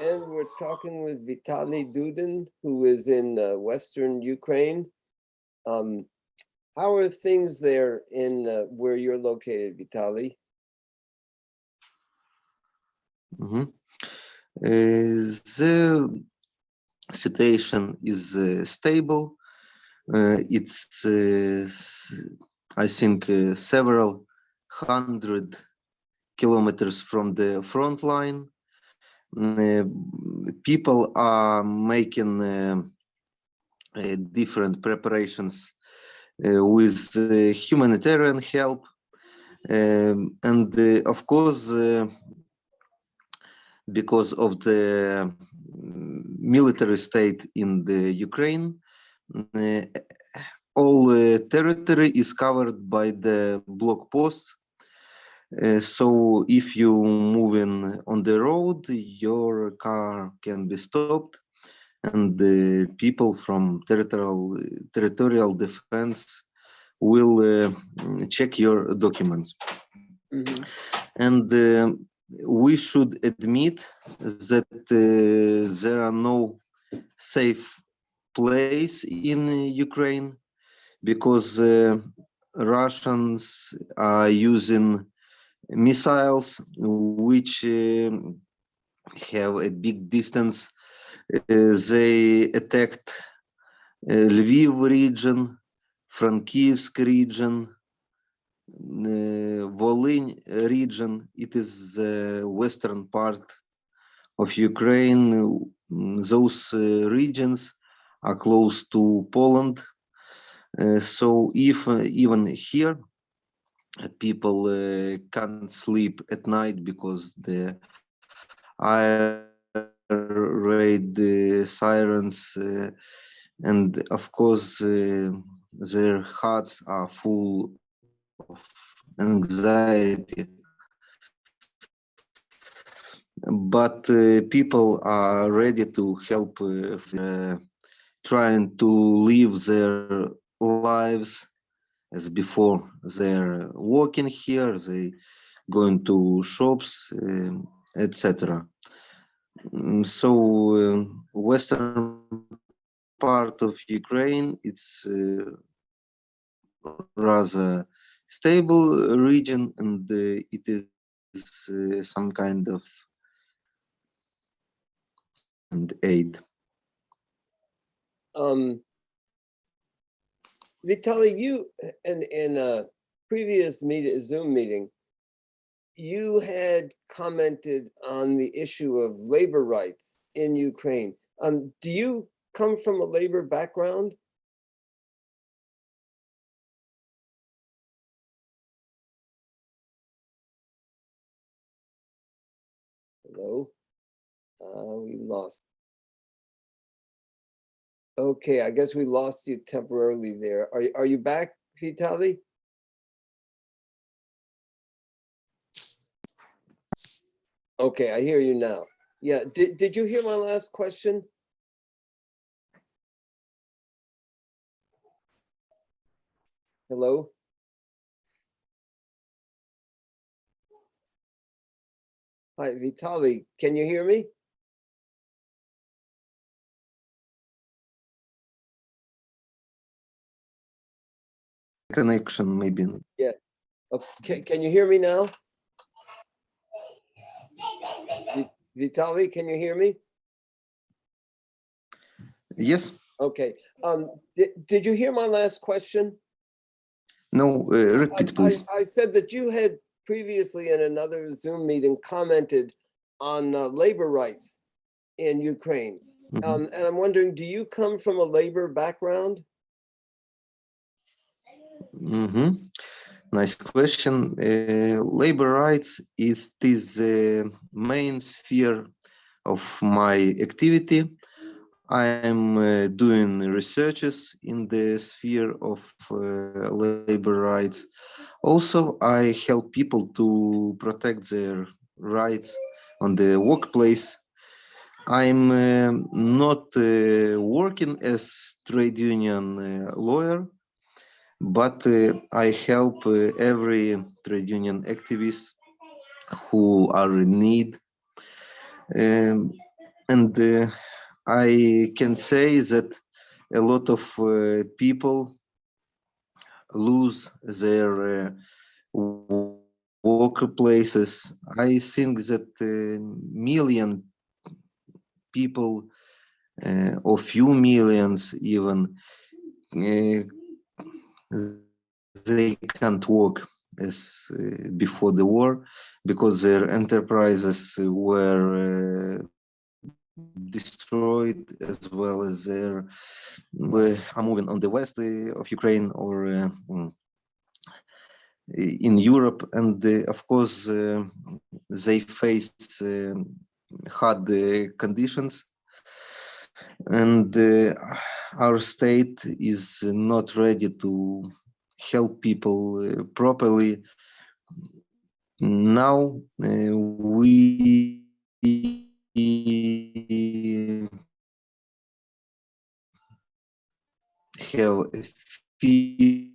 and we're talking with Vitaly Dudin, who is in Western Ukraine. How are things there in where you're located, Vitaly? The situation is stable. It's, I think, several hundred kilometers from the front line. People are making different preparations with humanitarian help, and of course, because of the military state in the Ukraine, all territory is covered by the block posts. So if you move in on the road, your car can be stopped, and the people from territorial defense will check your documents. Mm-hmm. And we should admit that there are no safe place in Ukraine, because Russians are using missiles which have a big distance. They attacked Lviv region, Frankivsk region, Volyn region. It is the western part of Ukraine. Those regions are close to Poland. So if even here people can't sleep at night because the air raid sirens, and of course their hearts are full of anxiety. But people are ready to help, trying to live their lives as before. They're working here, they going to shops, etc. So western part of Ukraine, it's rather stable region, and it is some kind of and aid. Vitaly, you in a previous Zoom meeting, you had commented on the issue of labor rights in Ukraine. Do you come from a labor background? Hello? We lost. Okay, I guess we lost you temporarily there. Are you back, Vitaly? Okay, I hear you now. Yeah, did you hear my last question? Hello? Hi, Vitaly, can you hear me? Connection, maybe. Yeah. Okay, can you hear me now? Vitaly, can you hear me? Yes. Okay. Did you hear my last question? No, repeat, please. I said that you had previously in another Zoom meeting commented on labor rights in Ukraine. And I'm wondering, do you come from a labor background? Nice question. Labor rights is the main sphere of my activity. I'm doing researches in the sphere of labor rights. Also, I help people to protect their rights on the workplace. I'm not working as trade union lawyer, but I help every trade union activist who are in need. And I can say that a lot of people lose their workplaces. I think that million people or few millions even they can't work as before the war because their enterprises were destroyed, as well as their are moving on the west of Ukraine or in Europe, and of course they face hard conditions, and our state is not ready to help people properly. Now we have a fear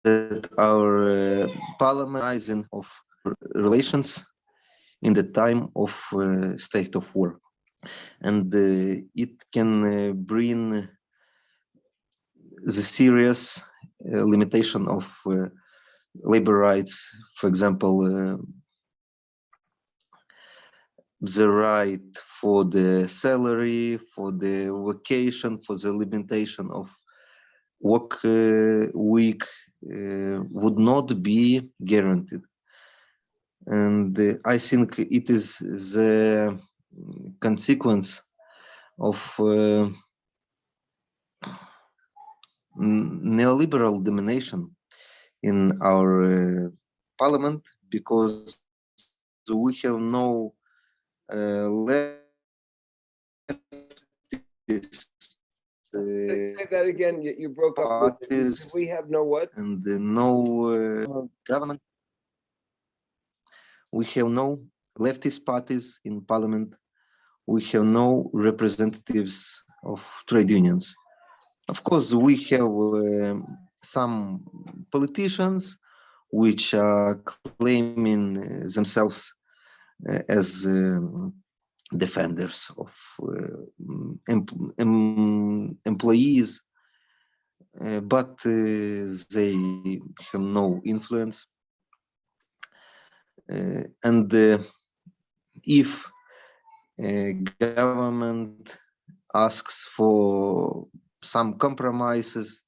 that our parliamentizing of relations in the time of state of war, and it can bring the serious limitation of labor rights. For example, the right for the salary, for the vacation, for the limitation of work week would not be guaranteed. And I think it is the consequence of neoliberal domination in our parliament, because we have no leftist Say that again. You broke up. parties We have no what? and no government. We have no leftist parties in parliament. We have no representatives of trade unions. Of course, we have some politicians which are claiming themselves as defenders of employees, but they have no influence. And if government asks for some compromises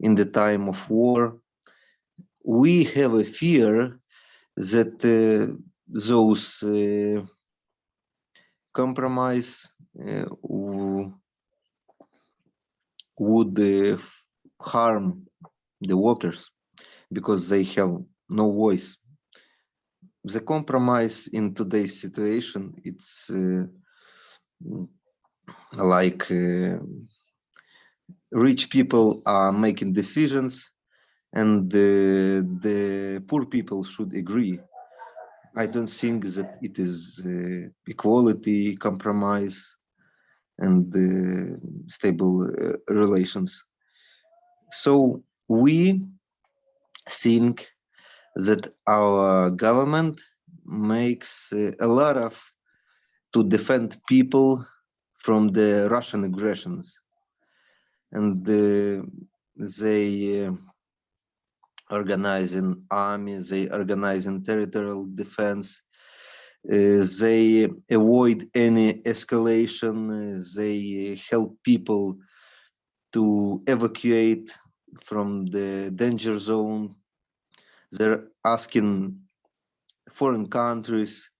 in the time of war, we have a fear that those compromise would harm the workers because they have no voice. The compromise in today's situation, it's like rich people are making decisions and the poor people should agree. I don't think that it is equality, compromise, and stable relations. So we think that our government makes a lot of to defend people from the Russian aggressions, and they organizing army, they organizing territorial defense, they avoid any escalation, they help people to evacuate from the danger zone. They're asking foreign countries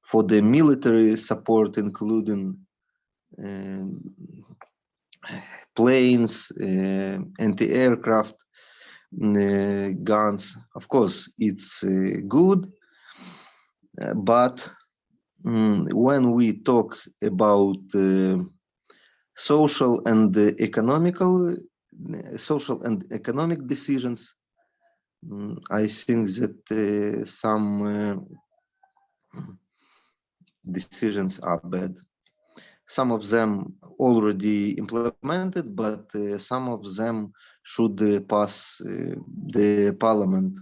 for the military support, including planes, anti-aircraft guns. Of course, it's good, but when we talk about social and economic decisions, I think that some decisions are bad. Some of them already implemented, but some of them should pass the parliament.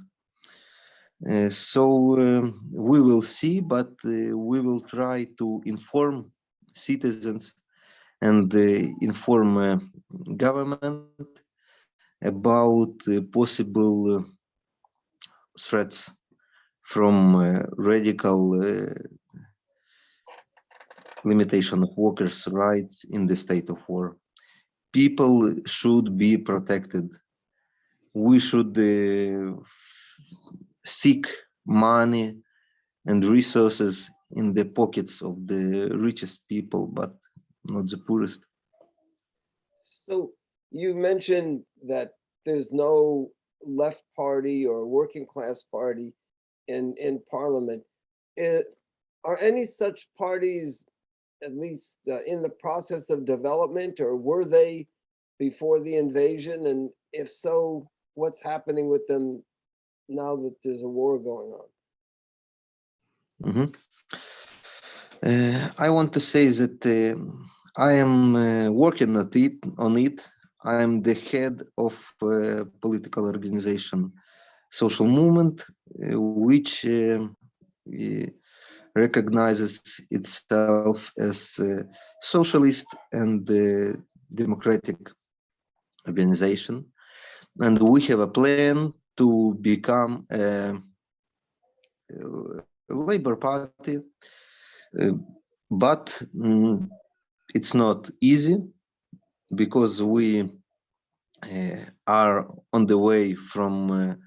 We will see, but we will try to inform citizens and inform government about possible threats from radical limitation of workers' rights in the state of war. People should be protected. We should seek money and resources in the pockets of the richest people, but not the poorest. So you mentioned that there's no left party or working class party in parliament. Are any such parties at least in the process of development, or were they before the invasion? And if so, what's happening with them now that there's a war going on? Mhm. I want to say that I am working on it. I am the head of political organization, social movement, which recognizes itself as socialist and democratic organization. And we have a plan to become a Labor Party, but it's not easy because we are on the way from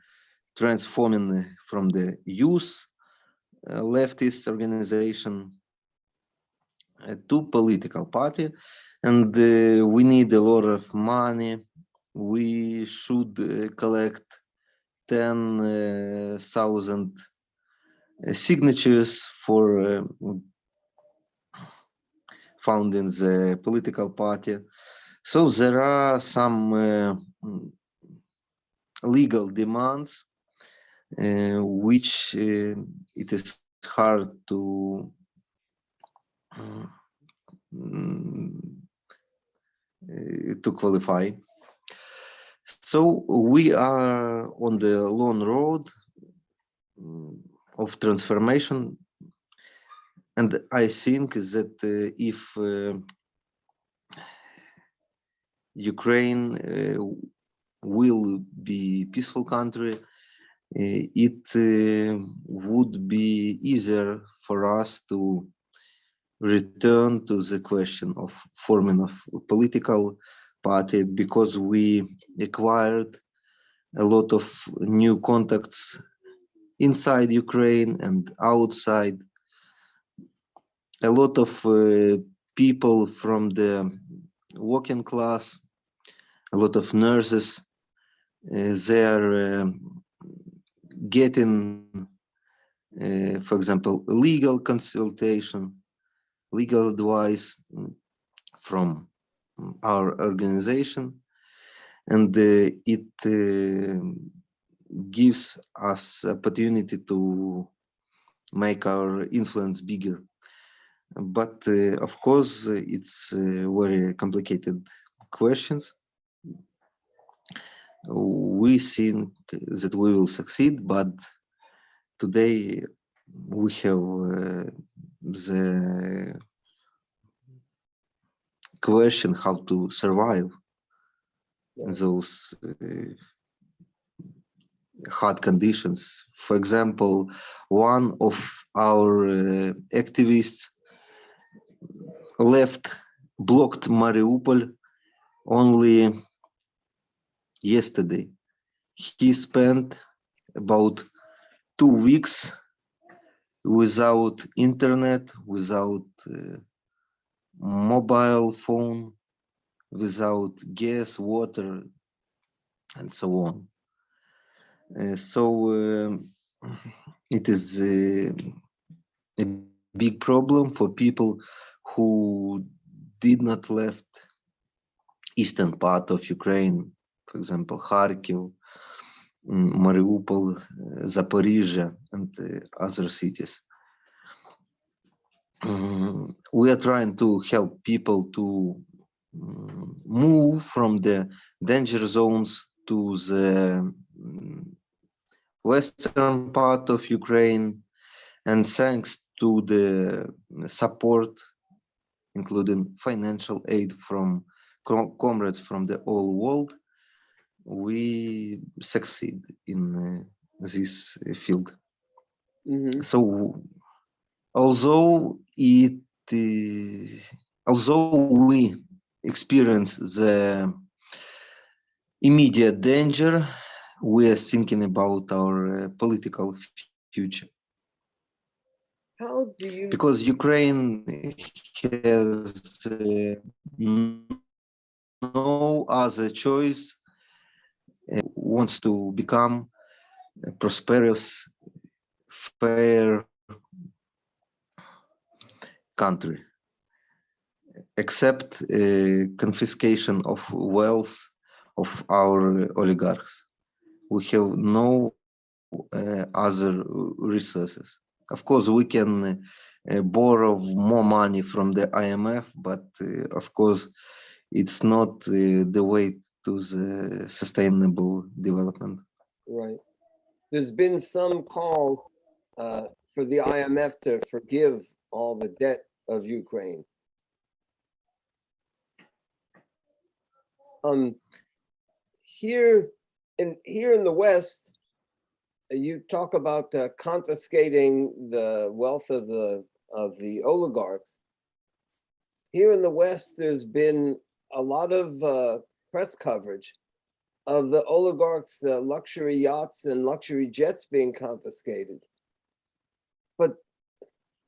transforming from the youth leftist organization to political party, and we need a lot of money. We should collect 10,000 signatures for founding the political party. So there are some legal demands which it is hard to qualify. So we are on the long road of transformation, and I think that if Ukraine will be peaceful country, it would be easier for us to return to the question of forming of political party, because we acquired a lot of new contacts inside Ukraine and outside. A lot of people from the working class, a lot of nurses, they are getting, for example, legal consultation, legal advice from our organization, and it gives us opportunity to make our influence bigger. But of course, it's very complicated questions. We think that we will succeed, but today we have the question how to survive those hard conditions. For example, one of our activists blocked Mariupol only yesterday. He spent about 2 weeks without internet, without mobile phone, without gas, water, and so on. It is a big problem for people who did not left eastern part of Ukraine, for example, Kharkiv, Mariupol, Zaporizhia, and other cities. We are trying to help people to move from the danger zones to the western part of Ukraine, and thanks to the support, including financial aid from comrades from the whole world, we succeed in this field. So, although although we experience the immediate danger, we are thinking about our political future. How do you Because Ukraine has no other choice, wants to become a prosperous, fair country, except confiscation of wealth of our oligarchs. We have no other resources. Of course, we can borrow more money from the IMF, but of course, it's not the way to the sustainable development. right? There's been some call for the IMF to forgive all the debt of Ukraine. Here in the West, you talk about confiscating the wealth of the oligarchs. Here in the West, there's been a lot of press coverage of the oligarchs' luxury yachts and luxury jets being confiscated. But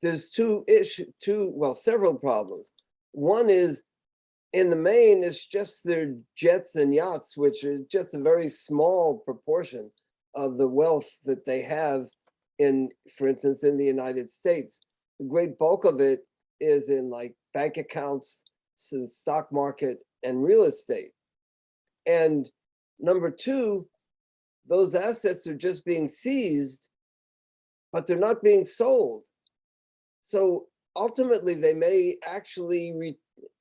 there's several problems. One is, in the main, it's just their jets and yachts, which are just a very small proportion of the wealth that they have in, for instance, in the United States. The great bulk of it is in like bank accounts, stock market, and real estate. And number two, those assets are just being seized, but they're not being sold. So ultimately, they may actually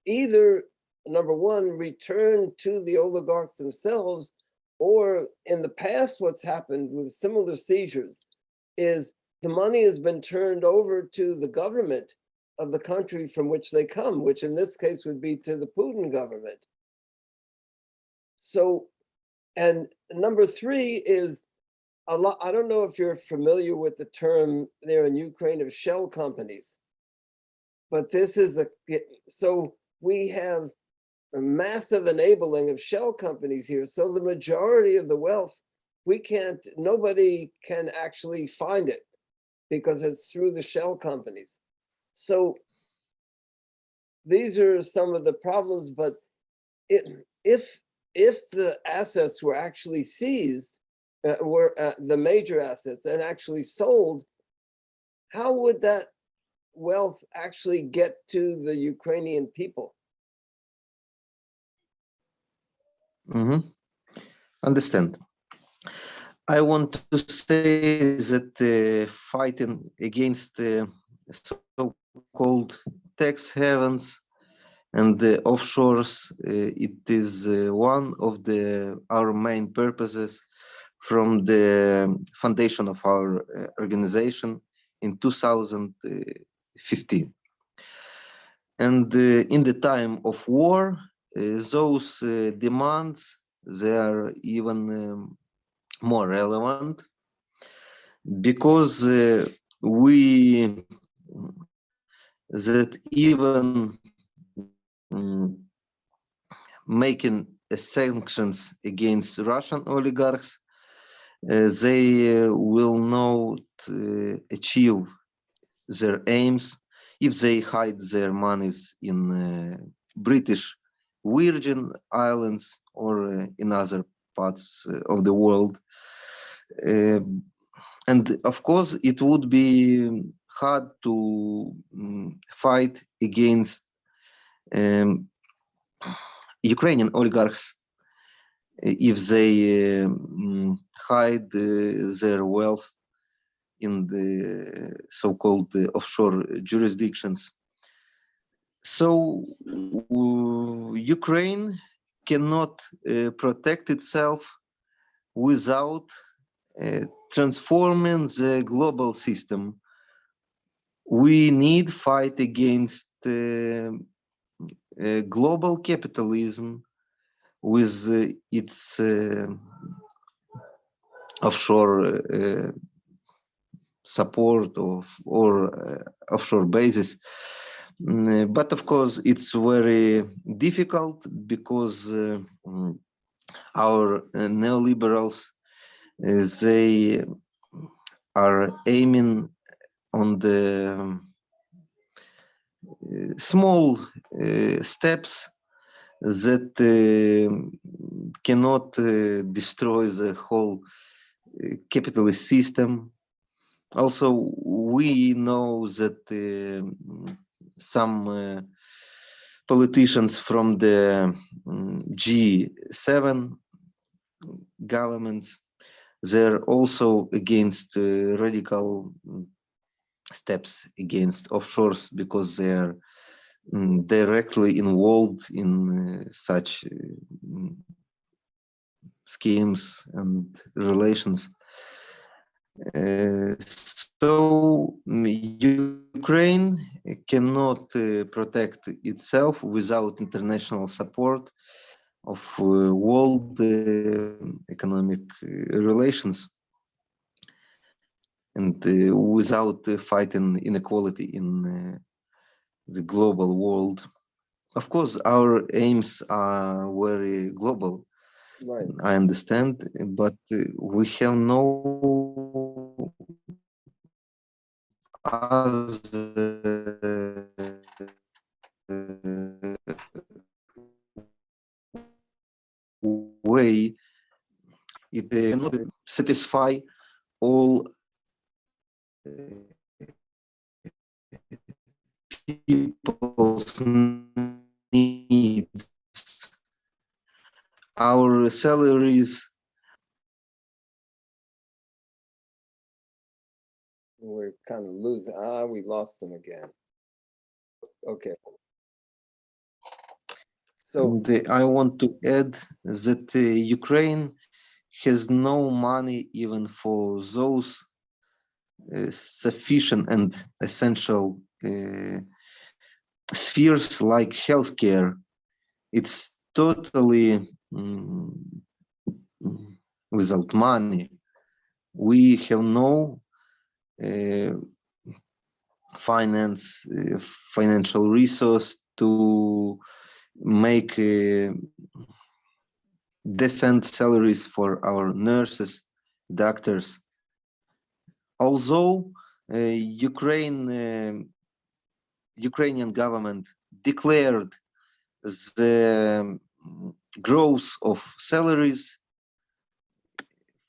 either, number one, return to the oligarchs themselves, or in the past, what's happened with similar seizures is the money has been turned over to the government of the country from which they come, which in this case would be to the Putin government. So, and number three is a lot. I don't know if you're familiar with the term there in Ukraine of shell companies, but this is so we have a massive enabling of shell companies here. So the majority of the wealth, nobody can actually find it because it's through the shell companies. So these are some of the problems, but if the assets were actually seized, were the major assets and actually sold, how would that wealth actually get to the Ukrainian people? Understand. I want to say that fighting against so-called tax havens and the offshores, it is one of our main purposes from the foundation of our organization in 2015. And in the time of war, those demands, they are even more relevant because that even making sanctions against Russian oligarchs, they will not achieve their aims if they hide their monies in British Virgin Islands or in other parts of the world. And of course, it would be hard to fight against Ukrainian oligarchs if they hide their wealth in the so-called offshore jurisdictions. So Ukraine cannot protect itself without transforming the global system, we need fight against global capitalism with its offshore support or offshore bases. But of course, it's very difficult because our neoliberals, they are aiming on the small steps that cannot destroy the whole capitalist system. Also, we know that some politicians from the G7 governments, they're also against radical steps against offshores because they are directly involved in such schemes and relations. So Ukraine cannot protect itself without international support of world economic relations and without fighting inequality in the global world. Of course, our aims are very global. Right. I understand, but we have no other way. It cannot satisfy all people's needs. Our salaries. We're kind of losing. We lost them again. Okay. So And I want to add that Ukraine has no money even for those sufficient and essential spheres like healthcare. It's totally without money. We have no financial resource to make decent salaries for our nurses, doctors. Although Ukrainian government declared the growth of salaries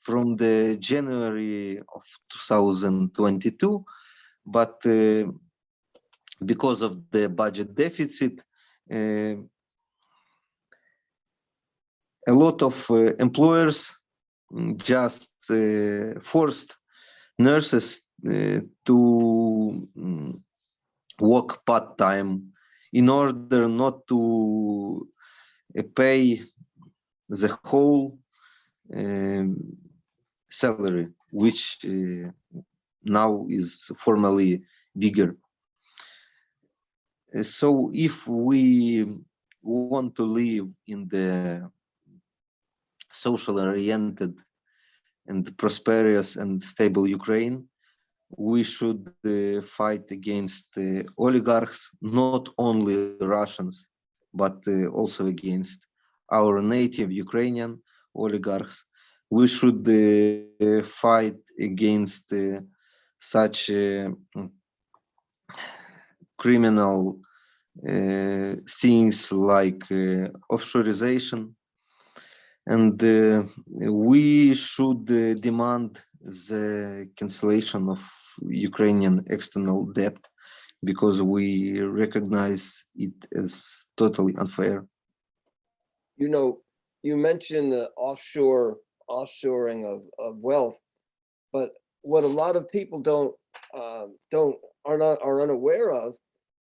from the January of 2022, but because of the budget deficit, a lot of employers just forced nurses to work part-time in order not to pay the whole salary, which now is formally bigger. So if we want to live in the social oriented and prosperous and stable Ukraine, we should fight against oligarchs, not only Russians, but also against our native Ukrainian oligarchs. We should fight against such criminal things like offshoreization, and we should demand the cancellation of Ukrainian external debt because we recognize it as totally unfair. you know, you mentioned the offshoring of wealth, but what a lot of people are unaware of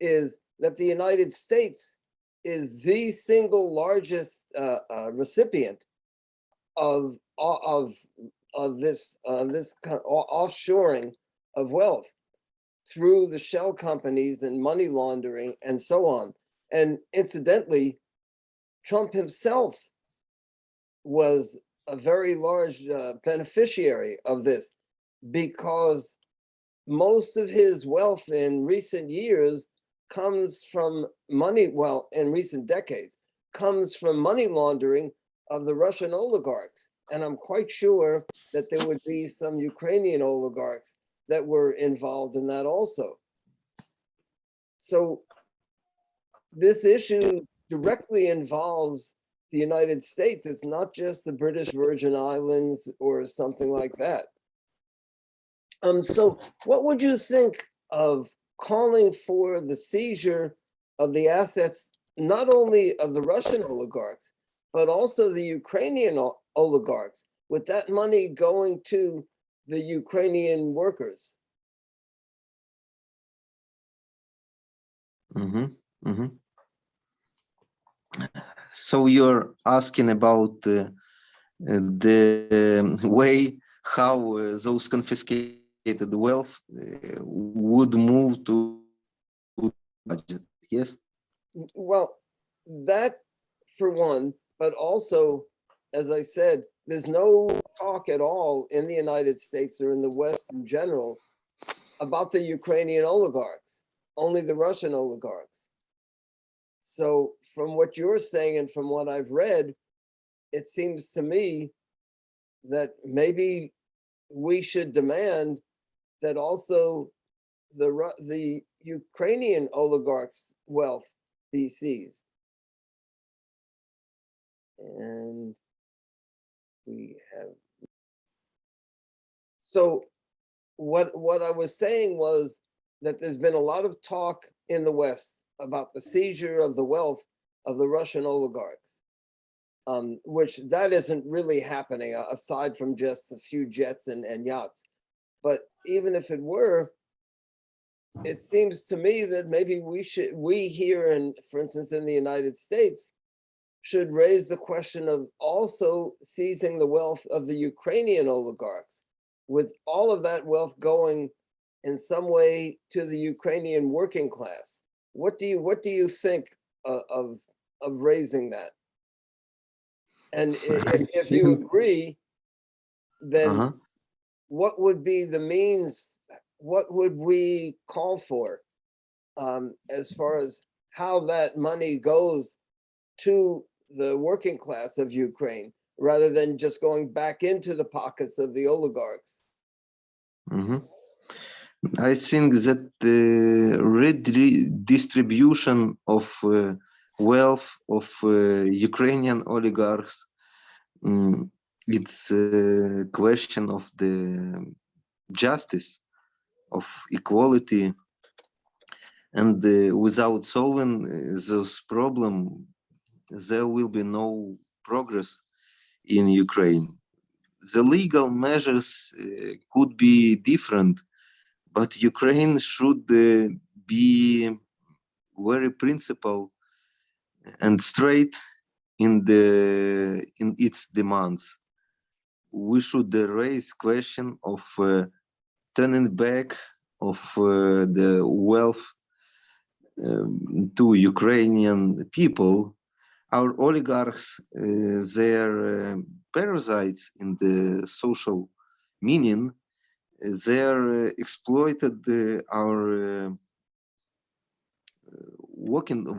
is that the United States is the single largest recipient of of this offshoring of wealth through the shell companies and money laundering and so on. And incidentally, Trump himself was a very large beneficiary of this, because most of his wealth in recent years comes from money, well, in recent decades, comes from money laundering of the Russian oligarchs. And I'm quite sure that there would be some Ukrainian oligarchs that were involved in that also. So this issue directly involves the United States. It's not just the British Virgin Islands or something like that. So what would you think of calling for the seizure of the assets, not only of the Russian oligarchs, but also the Ukrainian oligarchs, with that money going to the Ukrainian workers? So you're asking about the way how those confiscated wealth would move to budget, yes? Well, that for one, but also, as I said, there's no talk at all in the United States or in the West in general about the Ukrainian oligarchs, only the Russian oligarchs. So from what you're saying and from what I've read, it seems to me that maybe we should demand that also the Ukrainian oligarchs' wealth be seized. And we have, so what I was saying was that there's been a lot of talk in the West about the seizure of the wealth of the Russian oligarchs, which that isn't really happening aside from just a few jets and yachts. But even if it were, it seems to me that maybe we here, and for instance, in the United States, should raise the question of also seizing the wealth of the Ukrainian oligarchs, with all of that wealth going in some way to the Ukrainian working class. What do you think of raising that? And if you agree, then what would be the means? What would we call for as far as how that money goes to the working class of Ukraine, rather than just going back into the pockets of the oligarchs? I think that the redistribution of wealth of Ukrainian oligarchs, it's a question of the justice, of equality, and without solving those problems, there will be no progress in Ukraine. The legal measures could be different, but Ukraine should be very principled and straight in its demands. We should raise question of turning back of the wealth to Ukrainian people. Our oligarchs, they're parasites in the social meaning. They're exploited our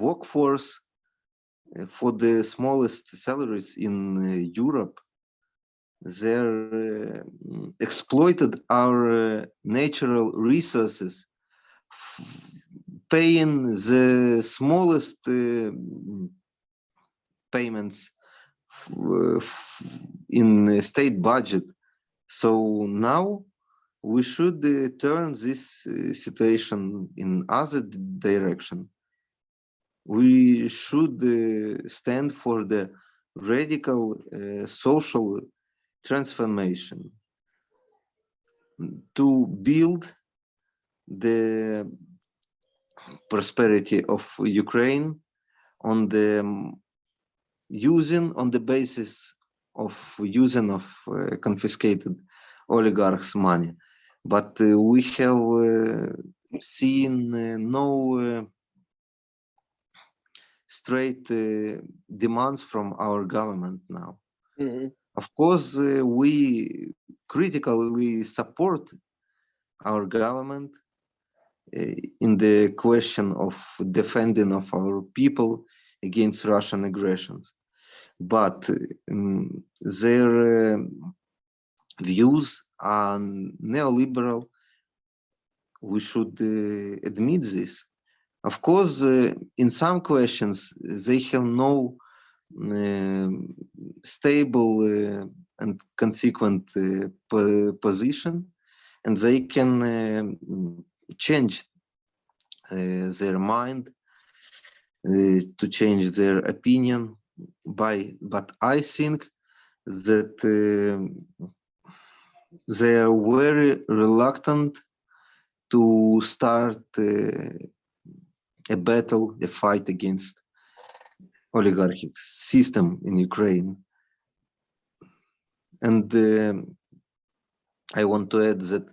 workforce for the smallest salaries in Europe. They're exploited our natural resources, paying the smallest payments in the state budget. So now we should turn this situation in other direction. We should stand for the radical social transformation to build the prosperity of Ukraine on the basis of using of confiscated oligarchs' money. But we have seen no straight demands from our government now. Mhm. Of course, we critically support our government in the question of defending of our people against Russian aggressions. But their views are neoliberal. We should admit this. Of course, in some questions, they have no stable and consequent position, and they can change their mind, to change their opinion but I think that they are very reluctant to start a battle, a fight against oligarchic system in Ukraine. And I want to add that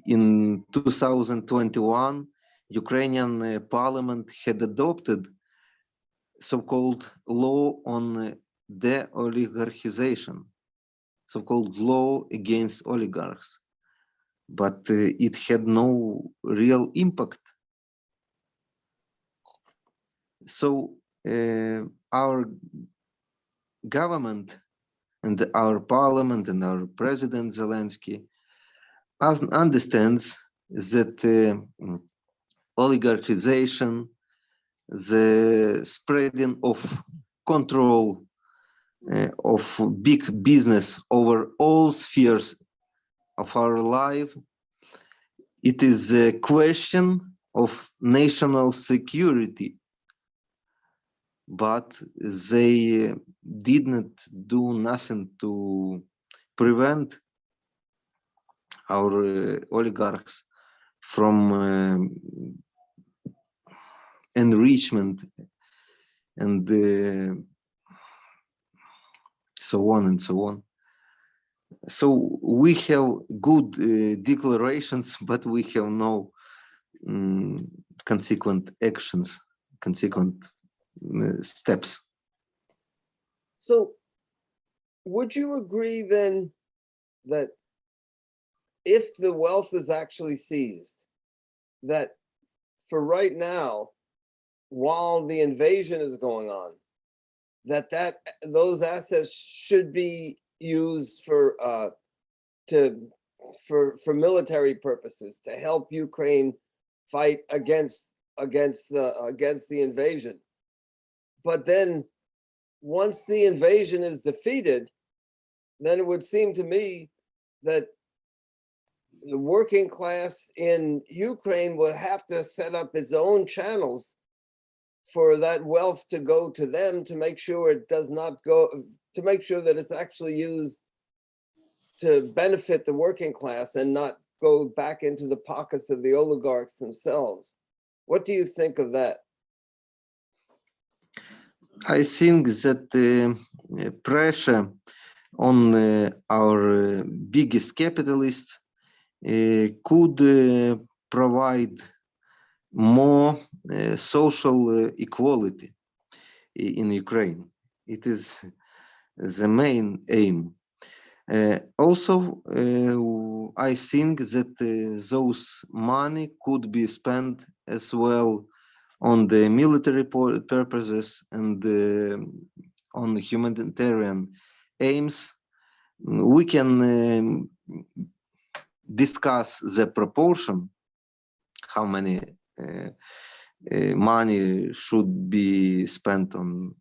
in 2021, Ukrainian parliament had adopted so-called law on de-oligarchization, so-called law against oligarchs, but it had no real impact. So our government and our parliament and our president Zelensky understands that oligarchization, the spreading of control of big business over all spheres of our life, it is a question of national security. But they did not do nothing to prevent our oligarchs from enrichment and so on and so on. So we have good declarations, but we have no consequent actions, consequent steps. So would you agree then that if the wealth is actually seized, that for right now, while the invasion is going on, that those assets should be used for military purposes to help Ukraine fight against the invasion? But then once the invasion is defeated, then it would seem to me that the working class in Ukraine would have to set up its own channels for that wealth to go to them, to make sure it does not go, to make sure that it's actually used to benefit the working class and not go back into the pockets of the oligarchs themselves. What do you think of that? I think that pressure on our biggest capitalists could provide more social equality in Ukraine. It is the main aim. Also, I think that those money could be spent as well on the military purposes and on humanitarian aims. We can discuss the proportion, how many money should be spent on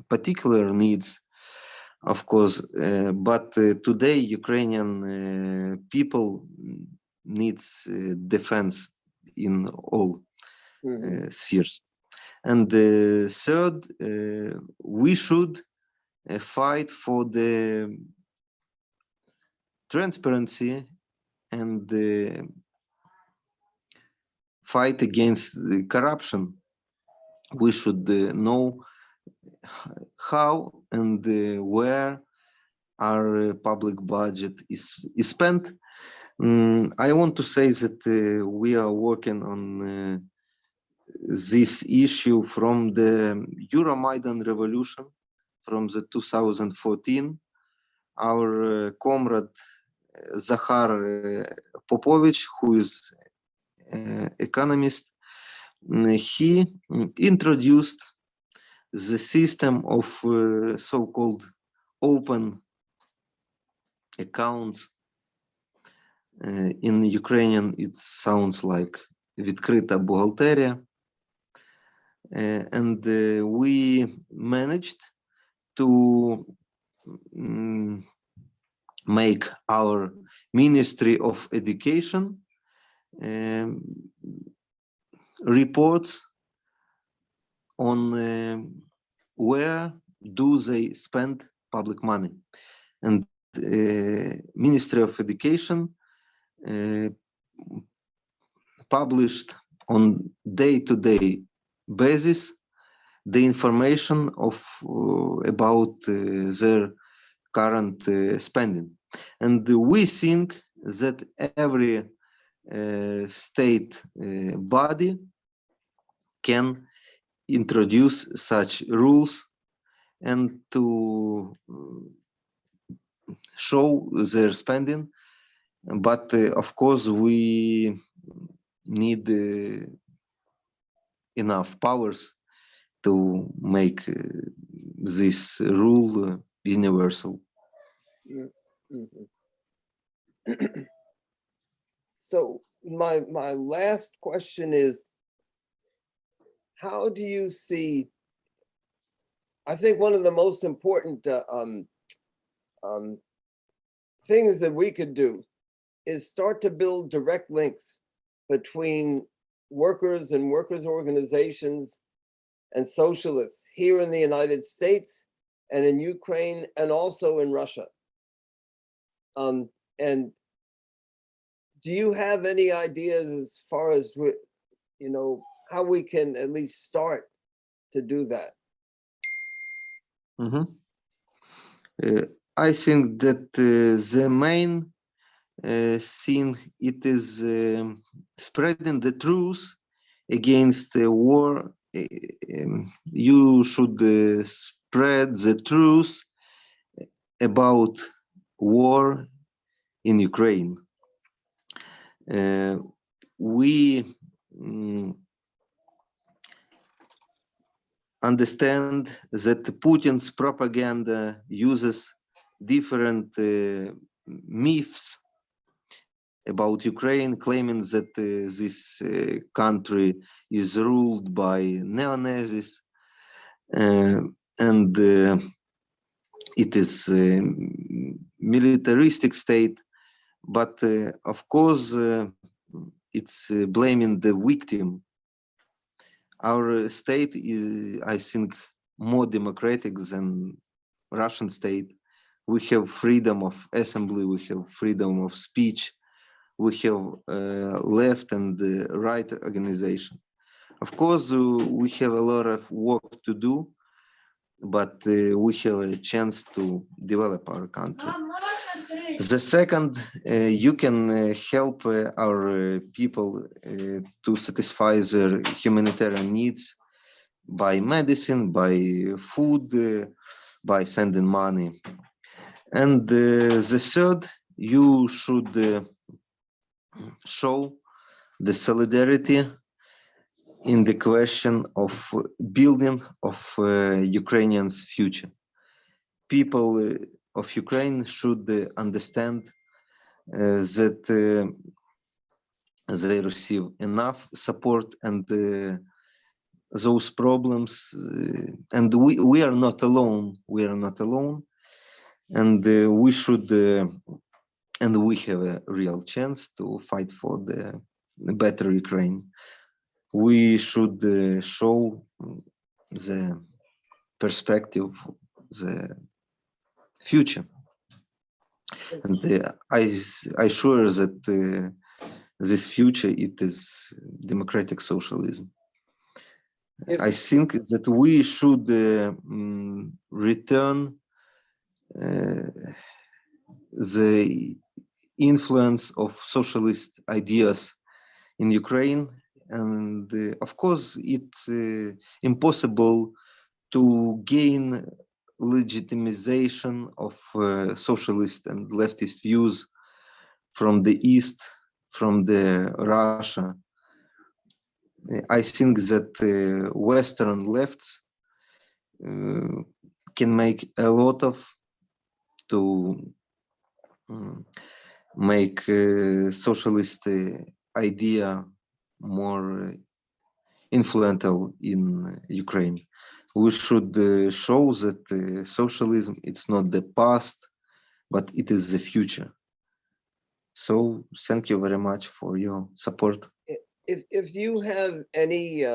particular needs, of course, but today Ukrainian people needs defense in all spheres. And third, we should fight for the transparency and fight against the corruption. We should know how and where our public budget is spent. I want to say that we are working on this issue from the Euromaidan revolution, from the 2014. Our comrade Zahar Popovich, who is economist, he introduced the system of so-called open accounts. In Ukrainian, it sounds like відкрита бухгалтерія. And we managed to make our Ministry of Education reports on where do they spend public money. And Ministry of Education published on day-to-day basis the information of about their current spending. And we think that every state body can introduce such rules and to show their spending. But of course, we need enough powers to make this rule universal. So my last question is, how do you see, I think one of the most important things that we could do is start to build direct links between workers and workers' organizations and socialists here in the United States and in Ukraine and also in Russia. And do you have any ideas as far as, you know, how we can at least start to do that? I think that the main thing it is spreading the truth against the war. You should spread the truth about war in Ukraine. We understand that Putin's propaganda uses different myths about Ukraine, claiming that this country is ruled by neo-Nazis and it is a militaristic state. But of course, it's blaming the victim. Our state is, I think, more democratic than Russian state. We have freedom of assembly, we have freedom of speech, we have left and right organization. Of course, we have a lot of work to do, but we have a chance to develop our country. The second, you can help our people to satisfy their humanitarian needs by medicine, by food, by sending money. And the third, you should show the solidarity in the question of building of Ukrainians' future. People of Ukraine should understand that they receive enough support and those problems, and we are not alone. We are not alone, and we should, and we have a real chance to fight for the better Ukraine. We should show the perspective, the future, and I sure that this future it is democratic socialism. I think that we should return the influence of socialist ideas in Ukraine, and of course it's impossible to gain legitimization of socialist and leftist views from the East, from the Russia. I think that Western lefts can make a lot of to make socialist idea more influential in Ukraine. We should show that socialism it's not the past, but it is the future. So thank you very much for your support. If you have any,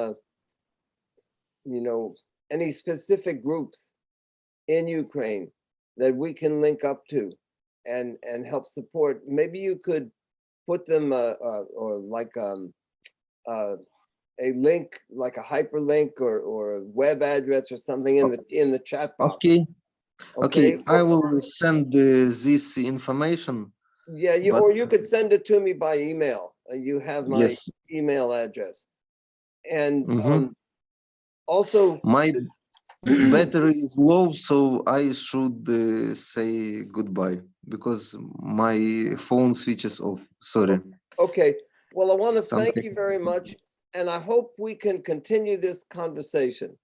any specific groups in Ukraine that we can link up to and help support, maybe you could put them or like a link, like a hyperlink or a web address or something in the chat box. Okay. I will send this information. Yeah, or you could send it to me by email. You have my Yes. email address. And also my battery is low, so I should say goodbye because my phone switches off. Sorry. Okay. Well, I want to thank you very much, and I hope we can continue this conversation.